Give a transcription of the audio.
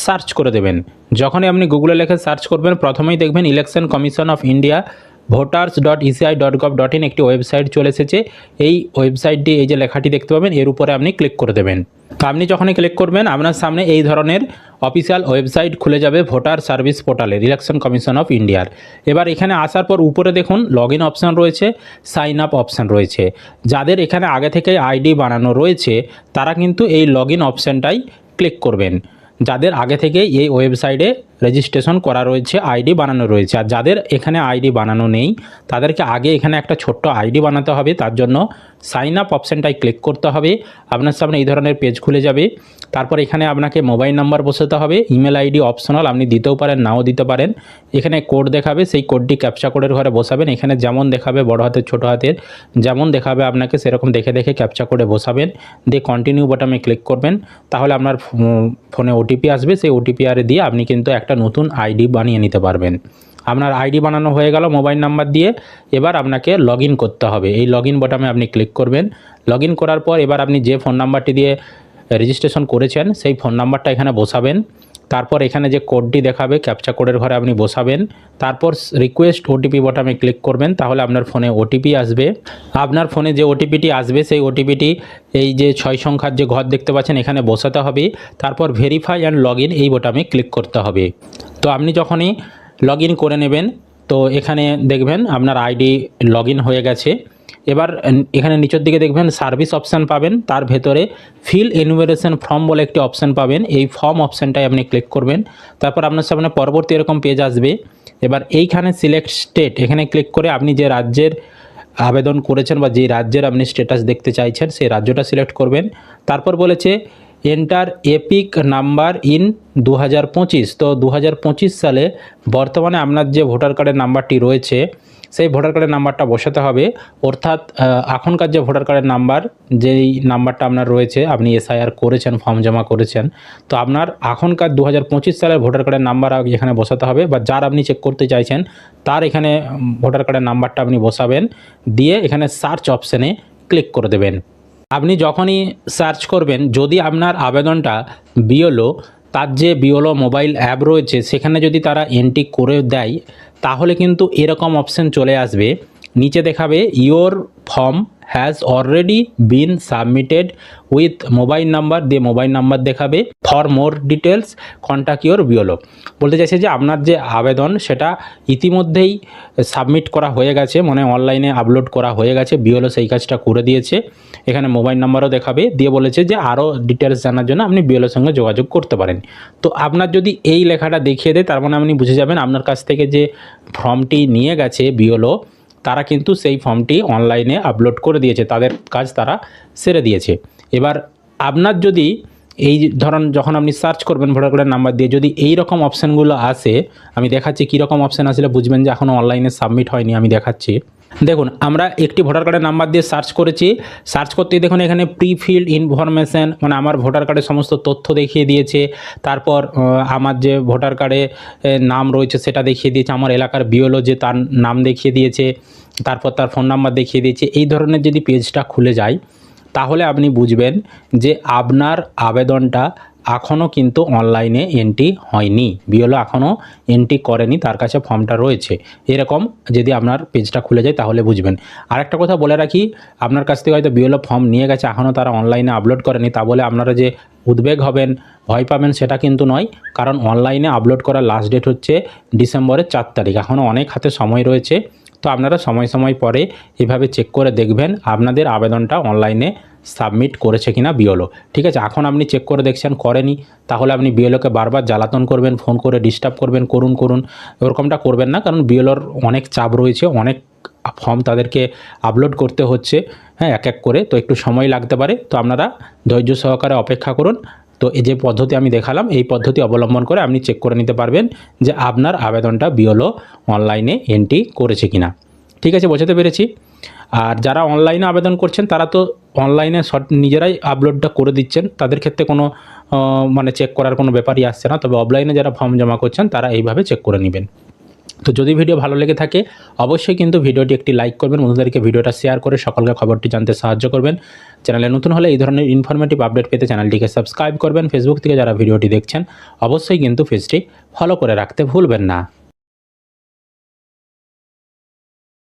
Search করে দেবেন। যখনই আপনি গুগলে লিখে সার্চ করবেন প্রথমেই দেখবেন election commission of India voters.eci.gov.in একটি ওয়েবসাইট চলে এসেছে। এই ওয়েবসাইটটি এই যে লেখাটি দেখতে পাবেন এর উপরে আপনি ক্লিক করে দেবেন। তো আপনি যখনই ক্লিক করবেন আপনার সামনে এই ধরনের অফিসিয়াল ওয়েবসাইট খুলে যাবে ভোটার সার্ভিস পোর্টালের, ইলেকশন কমিশন অফ ইন্ডিয়ার। এবার এখানে আসার পর উপরে দেখুন লগ ইন অপশান রয়েছে, সাইন আপ অপশান রয়েছে। যাদের এখানে আগে থেকে আইডি বানানো রয়েছে তারা কিন্তু এই লগ ইন অপশানটাই ক্লিক করবেন। যাদের আগে থেকে এই ওয়েবসাইটে রেজিস্ট্রেশন করা রয়েছে, আইডি বানানো রয়েছে, আর যাদের এখানে আইডি বানানো নেই তাদেরকে আগে এখানে একটা ছোট্ট আইডি বানাতে হবে। তার জন্য সাইন আপ অপশানটাই ক্লিক করতে হবে। আপনার সামনে এই ধরনের পেজ খুলে যাবে। তারপর এখানে আপনাকে মোবাইল নাম্বার বসাতে হবে। ইমেল আইডি অপশনাল, আপনি দিতেও পারেন নাও দিতে পারেন। এখানে কোড দেখাবে, সেই কোডটি ক্যাপচা কোডের ঘরে বসাবেন। এখানে যেমন দেখাবে বড় হাতের ছোটো হাতের যেমন দেখাবে আপনাকে সেরকম দেখে দেখে ক্যাপচা কোডে বসাবেন, দিয়ে কন্টিনিউ বাটনে ক্লিক করবেন। তাহলে আপনার ফোনে ওটিপি আসবে, সেই ওটিপি আর দিয়ে আপনি কিন্তু একটা নতুন আইডি বানিয়ে নিতে পারবেন। আপনার আইডি বানানো হয়ে গেল মোবাইল নাম্বার দিয়ে। এবার আপনাকে লগ ইন করতে হবে। এই লগ ইন বাটনে আপনি ক্লিক করবেন। লগ ইন করার পর এবার আপনি যে ফোন নাম্বারটি দিয়ে রেজিস্ট্রেশন করেছেন সেই ফোন নাম্বারটা এখানে বসাবেন। তারপর এখানে যে কোডটি দেখাবে ক্যাপচা কোডের ঘরে আপনি বসাবেন। তারপর রিকোয়েস্ট ওটিপি বাটনে ক্লিক করবেন। তাহলে আপনার ফোনে ওটিপি আসবে। আপনার ফোনে যে ওটিপিটি আসবে সেই ওটিপিটি এই যে 6 সংখ্যার যে ঘর দেখতে পাচ্ছেন এখানে বসাতে হবে। তারপর ভেরিফাই অ্যান্ড লগ ইন এই বাটনে ক্লিক করতে হবে। তো আপনি যখনই লগ ইন করে নেবেন তো এখানে দেখবেন আপনার আইডি লগ ইন হয়ে গেছে। এবার এখানে নিচের দিকে দেখবেন সার্ভিস অপশান পাবেন, তার ভেতরে ফিল এনুমেরেশন ফর্ম বলে একটি অপশান পাবেন। এই ফর্ম অপশানটায় আপনি ক্লিক করবেন। তারপর আপনার সামনে পরবর্তী এরকম পেজ আসবে। এবার এইখানে সিলেক্ট স্টেট এখানে ক্লিক করে আপনি যে রাজ্যের আবেদন করেছেন বা যে রাজ্যের আপনি স্ট্যাটাস দেখতে চাইছেন সেই রাজ্যটা সিলেক্ট করবেন। তারপর বলেছে এন্টার এপিক নাম্বার ইন 2025। তো 2025 সালে বর্তমানে আপনার যে ভোটার কার্ডের নাম্বারটি রয়েছে সেই ভোটার কার্ডের নাম্বারটা বসাতে হবে। অর্থাৎ এখনকার যে ভোটার কার্ডের নাম্বার, যেই নাম্বারটা আপনার রয়েছে, আপনি এসআইআর করেছেন, ফর্ম জমা করেছেন, তো আপনার এখনকার 2025 সালের ভোটার কার্ডের নাম্বার এখানে বসাতে হবে, বা যার আপনি চেক করতে চাইছেন তার এখানে ভোটার কার্ডের নাম্বারটা আপনি বসাবেন। দিয়ে এখানে সার্চ অপশানে ক্লিক করে দেবেন। আপনি যখনই সার্চ করবেন যদি আপনার আবেদনটা বিএলও, তার যে বিএলও মোবাইল অ্যাপ রয়েছে সেখানে যদি তারা এন্ট্রি করে দেয় তাহলে কিন্তু এরকম অপশান চলে আসবে। নিচে দেখাবে your form has already been submitted with mobile number, দিয়ে মোবাইল নাম্বার দেখাবে। For more details contact your BLO. বলতে চাইছে যে আপনার যে আবেদন সেটা ইতিমধ্যেই সাবমিট করা হয়ে গেছে, মানে অনলাইনে আপলোড করা হয়ে গেছে, বিএলও সেই কাজটা করে দিয়েছে। এখানে মোবাইল নাম্বারও দেখাবে, দিয়ে বলেছে যে আরও ডিটেলস জানার জন্য আপনি বিএলওর সঙ্গে যোগাযোগ করতে পারেন। তো আপনার যদি এই লেখাটা দেখিয়ে দেয় তার মানে আপনি বুঝে যাবেন আপনার কাছ থেকে যে ফর্মটি নিয়ে গেছে বিএলও তারা কিন্তু সেই ফর্মটি অনলাইনে আপলোড করে দিয়েছে, তাদের কাজ তারা সেরে দিয়েছে। এবার আপনার যদি এই ধরুন যখন আপনি সার্চ করবেন ভোটার কার্ডের নাম্বার দিয়ে যদি এই রকম অপশানগুলো আসে, আমি দেখাচ্ছি কীরকম অপশান আসলে বুঝবেন যে এখনও অনলাইনে সাবমিট হয়নি। আমি দেখাচ্ছি, দেখুন আমরা একটি ভোটার কার্ডের নাম্বার দিয়ে সার্চ করেছি। সার্চ করতেই দেখুন এখানে প্রিফিল্ড ইনফরমেশান, মানে আমার ভোটার কার্ডের সমস্ত তথ্য দেখিয়ে দিয়েছে। তারপর আমার যে ভোটার কার্ডে নাম রয়েছে সেটা দেখিয়ে দিয়েছে, আমার এলাকার বিএলও যে তার নাম দেখিয়ে দিয়েছে, তারপর তার ফোন নাম্বার দেখিয়ে দিয়েছে। এই ধরনের যদি পেজটা খুলে যায় তাহলে আপনি বুঝবেন যে আপনার আবেদনটা এখনও কিন্তু অনলাইনে এন্ট্রি হয়নি, বিএলও এখনও এন্ট্রি করেনি, তার কাছে ফর্মটা রয়েছে। এরকম যদি আপনার পেজটা খুলে যায় তাহলে বুঝবেন। আরেকটা কথা বলে রাখি, আপনার কাছ থেকে হয়তো বিএলও ফর্ম নিয়ে গেছে, এখনও তারা অনলাইনে আপলোড করেনি, তা বলে আপনারা যে উদ্বেগ হবেন, ভয় পাবেন সেটা কিন্তু নয়। কারণ অনলাইনে আপলোড করার লাস্ট ডেট হচ্ছে ডিসেম্বরের 4 তারিখ, এখনও অনেক হাতে সময় রয়েছে। তো আপনারা সময় সময় পরে এভাবে চেক করে দেখবেন আপনাদের আবেদনটা অনলাইনে সাবমিট করেছে কিনা বিএলও। ঠিক আছে, এখন আপনি চেক করে দেখছেন করেনি, তাহলে আপনি বিএলওকে বারবার জ্বালাতন করবেন, ফোন করে ডিস্টার্ব করবেন, করুন ওরকমটা করবেন না। কারণ বিএলওর অনেক চাপ রয়েছে, অনেক ফর্ম তাদেরকে আপলোড করতে হচ্ছে, হ্যাঁ, এক এক করে, তো একটু সময় লাগতে পারে। তো আপনারা ধৈর্য সহকারে অপেক্ষা করুন। তো এই যে পদ্ধতি আমি দেখালাম এই পদ্ধতি অবলম্বন করে আপনি চেক করে নিতে পারবেন যে আপনার আবেদনটা বিএলও অনলাইনে এন্ট্রি করেছে কিনা। ঠিক আছে, বোঝাতে পেরেছি। আর যারা অনলাইনে আবেদন করছেন তারা তো অনলাইনে নিজেরাই আপলোডটা করে দিচ্ছেন, তাদের ক্ষেত্রে কোনো মানে চেক করার কোনো ব্যাপারই আসছে না। তবে অফলাইনে যারা ফর্ম জমা করছেন তারা এইভাবে চেক করে নেবেন। তো যদি ভিডিও ভালো লেগে থাকে অবশ্যই কিন্তু ভিডিওটি একটি লাইক করবেন, বন্ধুদেরকে ভিডিওটা শেয়ার করে সকলকে খবরটি জানতে সাহায্য করবেন। চ্যানেলে নতুন হলে এই ধরনের ইনফরমেটিভ আপডেট পেতে চ্যানেলটিকে সাবস্ক্রাইব করবেন। ফেসবুক থেকে যারা ভিডিওটি দেখছেন অবশ্যই কিন্তু পেজটি ফলো করে রাখতে ভুলবেন না।